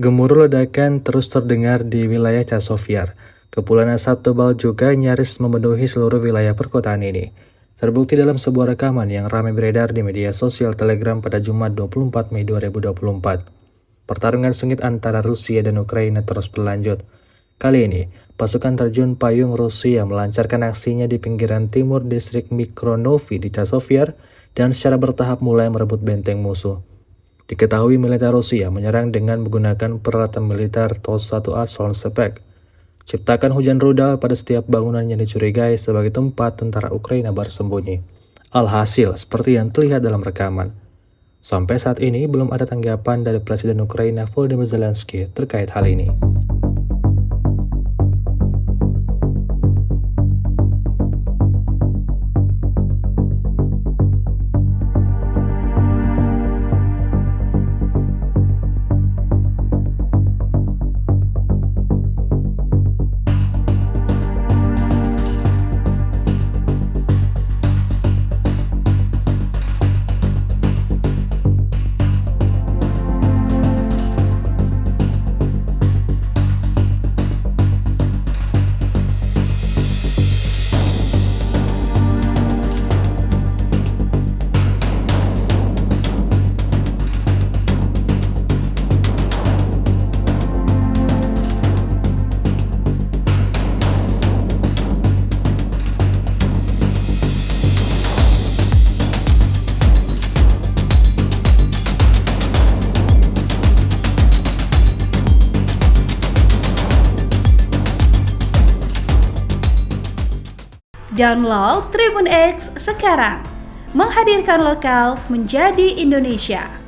Gemuruh ledakan terus terdengar di wilayah Chasiv. Kepulan asap tebal juga nyaris memenuhi seluruh wilayah perkotaan ini. Terbukti dalam sebuah rekaman yang ramai beredar di media sosial Telegram pada Jumat 24 Mei 2024. Pertarungan sengit antara Rusia dan Ukraina terus berlanjut. Kali ini, pasukan terjun payung Rusia melancarkan aksinya di pinggiran timur distrik Mikronovi di Chasiv dan secara bertahap mulai merebut benteng musuh. Diketahui militer Rusia menyerang dengan menggunakan peralatan militer TOS-1A Solntsepek, ciptakan hujan rudal pada setiap bangunan yang dicurigai sebagai tempat tentara Ukraina bersembunyi. Alhasil, seperti yang terlihat dalam rekaman. Sampai saat ini belum ada tanggapan dari Presiden Ukraina Volodymyr Zelensky terkait hal ini. Download Tribun X sekarang, menghadirkan lokal menjadi Indonesia.